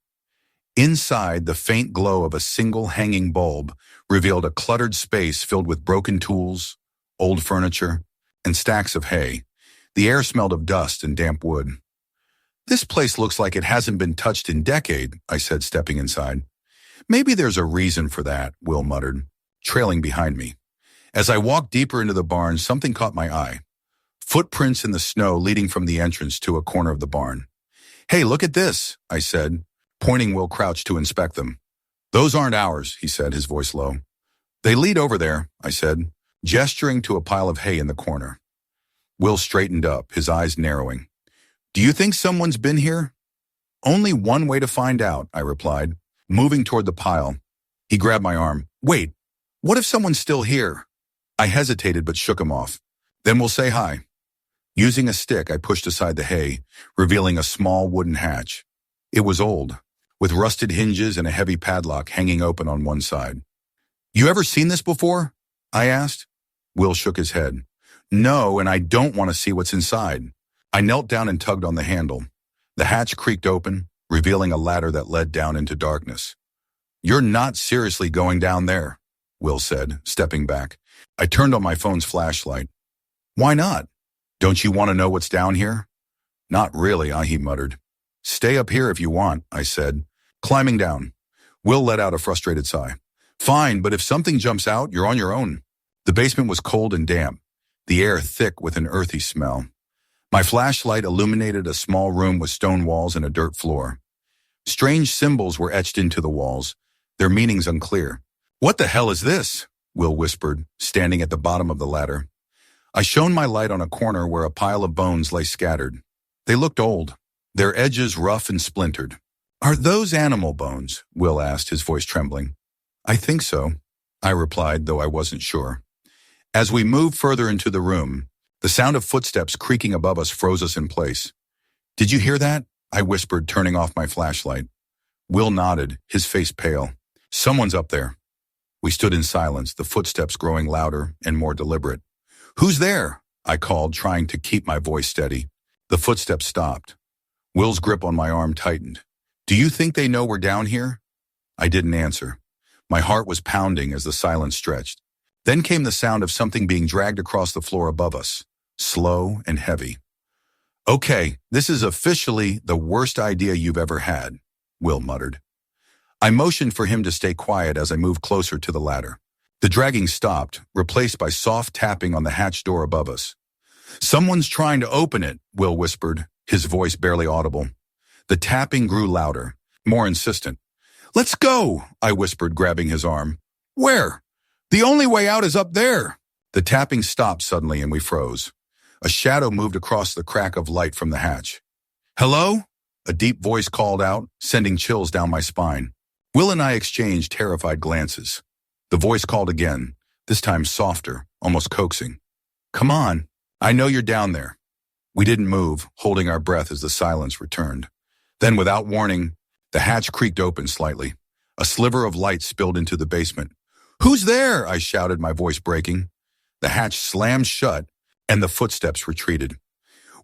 S1: Inside, the faint glow of a single hanging bulb revealed a cluttered space filled with broken tools, old furniture, and stacks of hay. The air smelled of dust and damp wood. This place looks like it hasn't been touched in decades, I said, stepping inside. Maybe there's a reason for that, Will muttered, trailing behind me. As I walked deeper into the barn, something caught my eye. Footprints in the snow leading from the entrance to a corner of the barn. Hey, look at this, I said, pointing Will crouched to inspect them. Those aren't ours, he said, his voice low. They lead over there, I said, gesturing to a pile of hay in the corner. Will straightened up, his eyes narrowing. Do you think someone's been here? Only one way to find out, I replied, moving toward the pile. He grabbed my arm. Wait, what if someone's still here? I hesitated but shook him off. Then we'll say hi. Using a stick, I pushed aside the hay, revealing a small wooden hatch. It was old, with rusted hinges and a heavy padlock hanging open on one side. You ever seen this before? I asked. Will shook his head. No, and I don't want to see what's inside. I knelt down and tugged on the handle. The hatch creaked open, revealing a ladder that led down into darkness. You're not seriously going down there, Will said, stepping back. I turned on my phone's flashlight. Why not? Don't you want to know what's down here? Not really, he muttered. Stay up here if you want, I said, climbing down. Will let out a frustrated sigh. Fine, but if something jumps out, you're on your own. The basement was cold and damp, the air thick with an earthy smell. My flashlight illuminated a small room with stone walls and a dirt floor. Strange symbols were etched into the walls, their meanings unclear. What the hell is this? Will whispered, standing at the bottom of the ladder. I shone my light on a corner where a pile of bones lay scattered. They looked old, their edges rough and splintered. Are those animal bones? Will asked, his voice trembling. I think so, I replied, though I wasn't sure. As we moved further into the room, the sound of footsteps creaking above us froze us in place. Did you hear that? I whispered, turning off my flashlight. Will nodded, his face pale. Someone's up there. We stood in silence, the footsteps growing louder and more deliberate. Who's there? I called, trying to keep my voice steady. The footsteps stopped. Will's grip on my arm tightened. Do you think they know we're down here? I didn't answer. My heart was pounding as the silence stretched. Then came the sound of something being dragged across the floor above us, slow and heavy. Okay, this is officially the worst idea you've ever had, Will muttered. I motioned for him to stay quiet as I moved closer to the ladder. The dragging stopped, replaced by soft tapping on the hatch door above us. Someone's trying to open it, Will whispered, his voice barely audible. The tapping grew louder, more insistent. Let's go, I whispered, grabbing his arm. Where? The only way out is up there. The tapping stopped suddenly and we froze. A shadow moved across the crack of light from the hatch. Hello? A deep voice called out, sending chills down my spine. Will and I exchanged terrified glances. The voice called again, this time softer, almost coaxing. Come on, I know you're down there. We didn't move, holding our breath as the silence returned. Then, without warning, the hatch creaked open slightly. A sliver of light spilled into the basement. Who's there? I shouted, my voice breaking. The hatch slammed shut, and the footsteps retreated.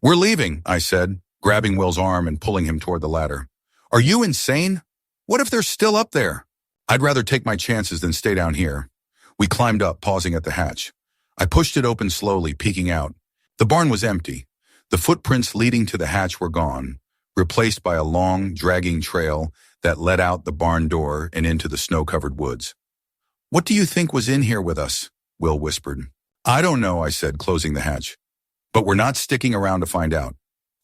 S1: We're leaving, I said, grabbing Will's arm and pulling him toward the ladder. Are you insane? What if they're still up there? I'd rather take my chances than stay down here. We climbed up, pausing at the hatch. I pushed it open slowly, peeking out. The barn was empty. The footprints leading to the hatch were gone, replaced by a long, dragging trail that led out the barn door and into the snow-covered woods. What do you think was in here with us? Will whispered. I don't know, I said, closing the hatch. But we're not sticking around to find out.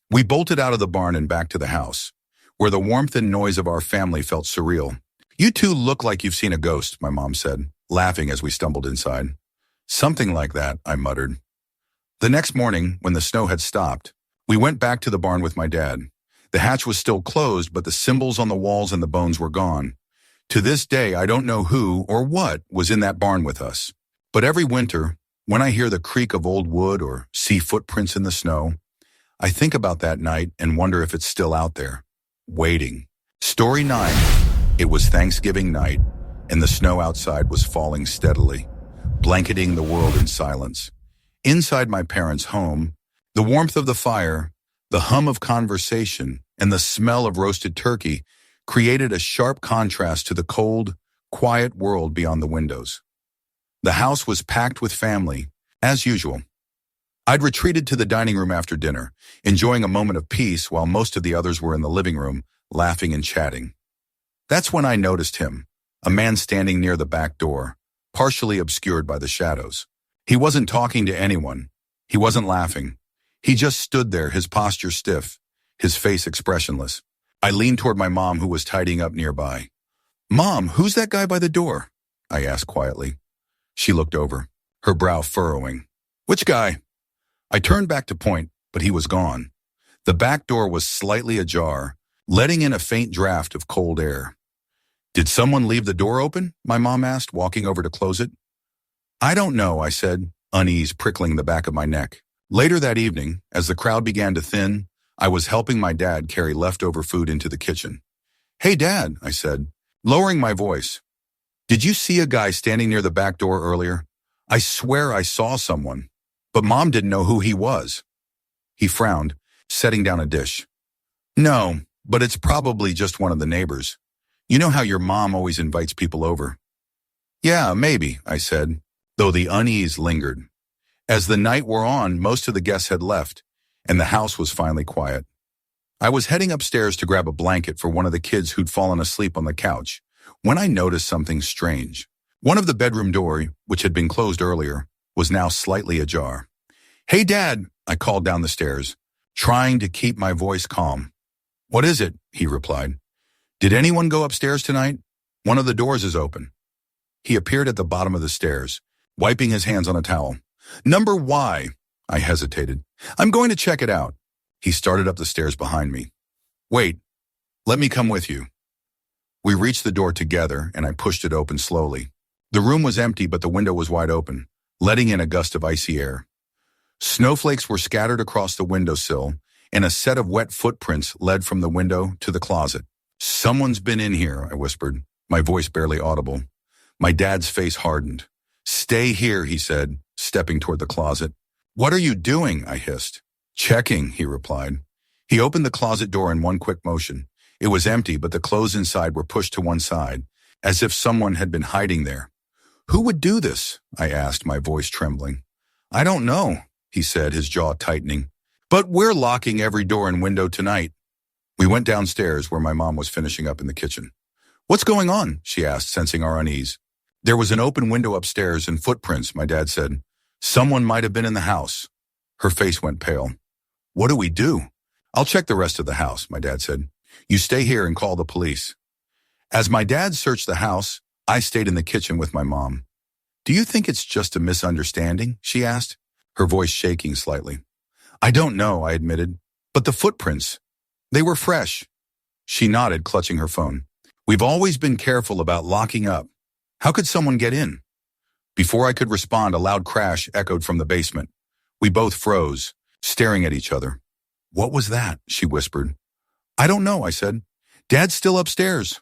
S1: We bolted out of the barn and back to the house, where the warmth and noise of our family felt surreal. You two look like you've seen a ghost, my mom said, laughing as we stumbled inside. Something like that, I muttered. The next morning, when the snow had stopped, we went back to the barn with my dad. The hatch was still closed, but the symbols on the walls and the bones were gone. To this day, I don't know who or what was in that barn with us. But every winter, when I hear the creak of old wood or see footprints in the snow, I think about that night and wonder if it's still out there, waiting. Story 9. It was Thanksgiving night, and the snow outside was falling steadily, blanketing the world in silence. Inside my parents' home, the warmth of the fire, the hum of conversation, and the smell of roasted turkey created a sharp contrast to the cold, quiet world beyond the windows. The house was packed with family, as usual. I'd retreated to the dining room after dinner, enjoying a moment of peace while most of the others were in the living room, laughing and chatting. That's when I noticed him, a man standing near the back door, partially obscured by the shadows. He wasn't talking to anyone. He wasn't laughing. He just stood there, his posture stiff, his face expressionless. I leaned toward my mom, who was tidying up nearby. Mom, who's that guy by the door? I asked quietly. She looked over, her brow furrowing. Which guy? I turned back to point, but he was gone. The back door was slightly ajar, letting in a faint draft of cold air. Did someone leave the door open? My mom asked, walking over to close it. I don't know, I said, unease prickling the back of my neck. Later that evening, as the crowd began to thin, I was helping my dad carry leftover food into the kitchen. Hey, Dad, I said, lowering my voice. Did you see a guy standing near the back door earlier? I swear I saw someone, but Mom didn't know who he was. He frowned, setting down a dish. No, but it's probably just one of the neighbors. You know how your mom always invites people over? Yeah, maybe, I said, though the unease lingered. As the night wore on, most of the guests had left, and the house was finally quiet. I was heading upstairs to grab a blanket for one of the kids who'd fallen asleep on the couch, when I noticed something strange. One of the bedroom doors, which had been closed earlier, was now slightly ajar. Hey, Dad, I called down the stairs, trying to keep my voice calm. What is it? He replied. Did anyone go upstairs tonight? One of the doors is open. He appeared at the bottom of the stairs, wiping his hands on a towel. Number Y. I hesitated. I'm going to check it out. He started up the stairs behind me. Wait, Let me come with you. We reached the door together, and I pushed it open slowly. The room was empty, but the window was wide open, letting in a gust of icy air. Snowflakes were scattered across the windowsill, and a set of wet footprints led from the window to the closet. Someone's been in here, I whispered, my voice barely audible. My dad's face hardened. Stay here, he said, stepping toward the closet. What are you doing? I hissed. Checking, he replied. He opened the closet door in one quick motion. It was empty, but the clothes inside were pushed to one side, as if someone had been hiding there. Who would do this? I asked, my voice trembling. I don't know, he said, his jaw tightening. But we're locking every door and window tonight. We went downstairs where my mom was finishing up in the kitchen. What's going on? She asked, sensing our unease. There was an open window upstairs and footprints, my dad said. Someone might have been in the house. Her face went pale. What do we do? I'll check the rest of the house, my dad said. You stay here and call the police. As my dad searched the house, I stayed in the kitchen with my mom. Do you think it's just a misunderstanding? She asked, her voice shaking slightly. I don't know, I admitted. But the footprints, they were fresh. She nodded, clutching her phone. We've always been careful about locking up. How could someone get in? Before I could respond, a loud crash echoed from the basement. We both froze, staring at each other. What was that? She whispered. I don't know, I said. Dad's still upstairs.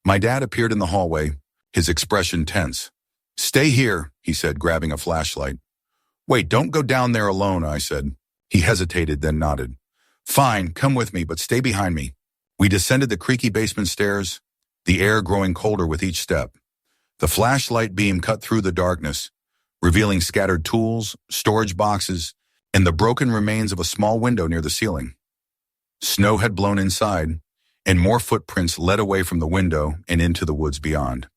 S1: My dad appeared in the hallway, his expression tense. Stay here, he said, grabbing a flashlight. Wait, don't go down there alone, I said. He hesitated, then nodded. Fine, come with me, but stay behind me. We descended the creaky basement stairs, the air growing colder with each step. The flashlight beam cut through the darkness, revealing scattered tools, storage boxes, and the broken remains of a small window near the ceiling. Snow had blown inside, and more footprints led away from the window and into the woods beyond.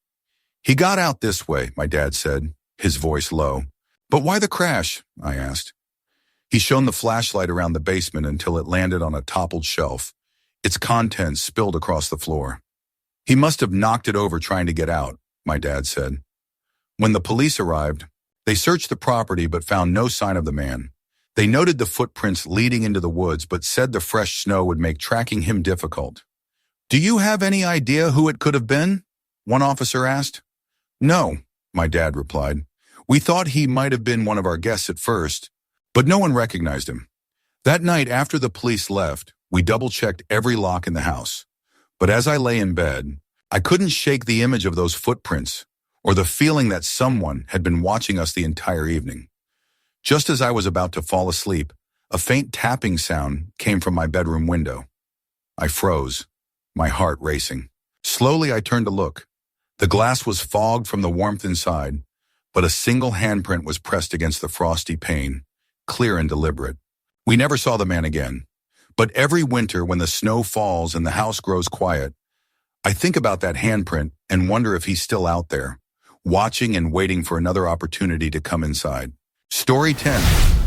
S1: He got out this way, my dad said, his voice low. But why the crash? I asked. He shone the flashlight around the basement until it landed on a toppled shelf, its contents spilled across the floor. He must have knocked it over trying to get out, my dad said. When the police arrived, they searched the property but found no sign of the man. They noted the footprints leading into the woods but said the fresh snow would make tracking him difficult. Do you have any idea who it could have been? One officer asked. No, my dad replied. We thought he might have been one of our guests at first, but no one recognized him. That night after the police left, we double-checked every lock in the house. But as I lay in bed, I couldn't shake the image of those footprints or the feeling that someone had been watching us the entire evening. Just as I was about to fall asleep, a faint tapping sound came from my bedroom window. I froze, my heart racing. Slowly I turned to look. The glass was fogged from the warmth inside, but a single handprint was pressed against the frosty pane, clear and deliberate. We never saw the man again. But every winter when the snow falls and the house grows quiet, I think about that handprint and wonder if he's still out there, watching and waiting for another opportunity to come inside. Story 10.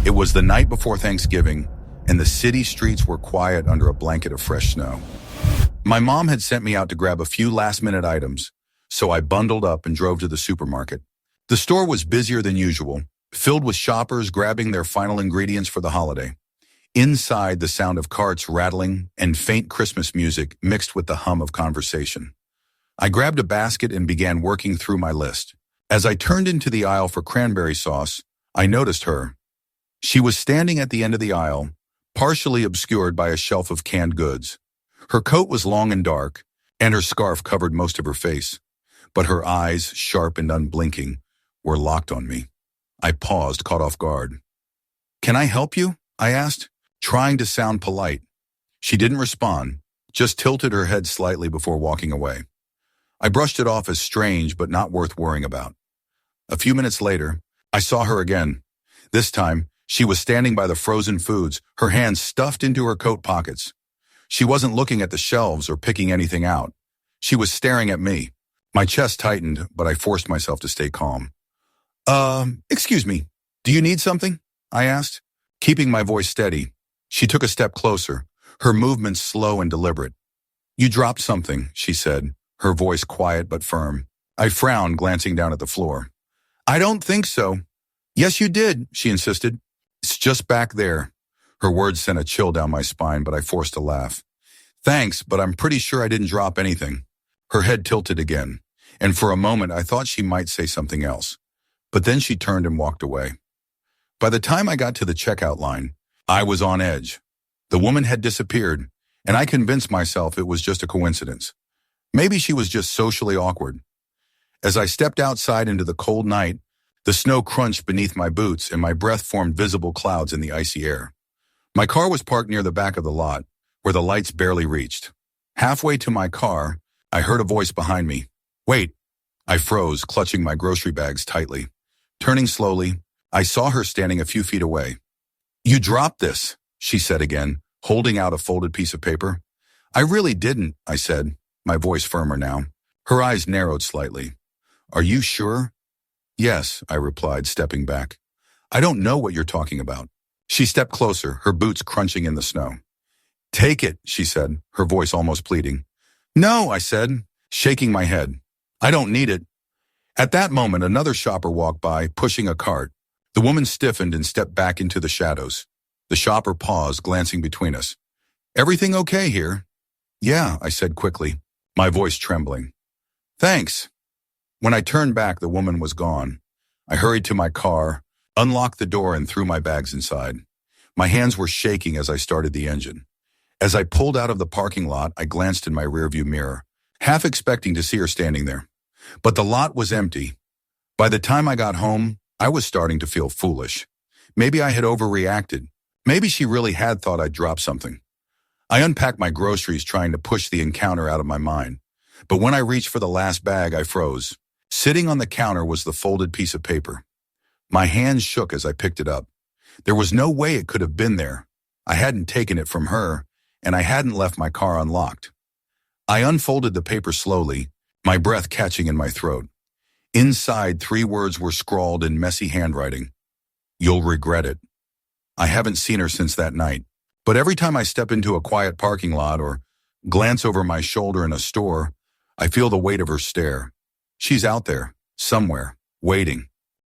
S1: It was the night before Thanksgiving, and the city streets were quiet under a blanket of fresh snow. My mom had sent me out to grab a few last-minute items, so I bundled up and drove to the supermarket. The store was busier than usual, filled with shoppers grabbing their final ingredients for the holiday. Inside, the sound of carts rattling and faint Christmas music mixed with the hum of conversation. I grabbed a basket and began working through my list. As I turned into the aisle for cranberry sauce, I noticed her. She was standing at the end of the aisle, partially obscured by a shelf of canned goods. Her coat was long and dark, and her scarf covered most of her face, but her eyes, sharp and unblinking, were locked on me. I paused, caught off guard. "Can I help you?" I asked, trying to sound polite. She didn't respond, just tilted her head slightly before walking away. I brushed it off as strange but not worth worrying about. A few minutes later, I saw her again. This time, she was standing by the frozen foods, her hands stuffed into her coat pockets. She wasn't looking at the shelves or picking anything out. She was staring at me. My chest tightened, but I forced myself to stay calm. Excuse me, do you need something?" I asked, keeping my voice steady. She took a step closer, her movements slow and deliberate. "You dropped something," she said, her voice quiet but firm. I frowned, glancing down at the floor. "I don't think so." "Yes, you did," she insisted. "It's just back there." Her words sent a chill down my spine, but I forced a laugh. Thanks, but I'm pretty sure I didn't drop anything. Her head tilted again, and for a moment I thought she might say something else. But then she turned and walked away. By the time I got to the checkout line, I was on edge. The woman had disappeared, and I convinced myself it was just a coincidence. Maybe she was just socially awkward. As I stepped outside into the cold night, the snow crunched beneath my boots and my breath formed visible clouds in the icy air. My car was parked near the back of the lot, where the lights barely reached. Halfway to my car, I heard a voice behind me. Wait! I froze, clutching my grocery bags tightly. Turning slowly, I saw her standing a few feet away. You dropped this, she said again, holding out a folded piece of paper. I really didn't, I said, my voice firmer now. Her eyes narrowed slightly. Are you sure? Yes, I replied, stepping back. I don't know what you're talking about. She stepped closer, her boots crunching in the snow. Take it, she said, her voice almost pleading. No, I said, shaking my head. I don't need it. At that moment, another shopper walked by, pushing a cart. The woman stiffened and stepped back into the shadows. The shopper paused, glancing between us. Everything okay here? Yeah, I said quickly, my voice trembling. Thanks. When I turned back, the woman was gone. I hurried to my car, unlocked the door, and threw my bags inside. My hands were shaking as I started the engine. As I pulled out of the parking lot, I glanced in my rearview mirror, half expecting to see her standing there. But the lot was empty. By the time I got home, I was starting to feel foolish. Maybe I had overreacted. Maybe she really had thought I'd dropped something. I unpacked my groceries, trying to push the encounter out of my mind. But when I reached for the last bag, I froze. Sitting on the counter was the folded piece of paper. My hands shook as I picked it up. There was no way it could have been there. I hadn't taken it from her, and I hadn't left my car unlocked. I unfolded the paper slowly, my breath catching in my throat. Inside, 3 words were scrawled in messy handwriting. You'll regret it. I haven't seen her since that night, but every time I step into a quiet parking lot or glance over my shoulder in a store, I feel the weight of her stare. She's out there, somewhere, waiting.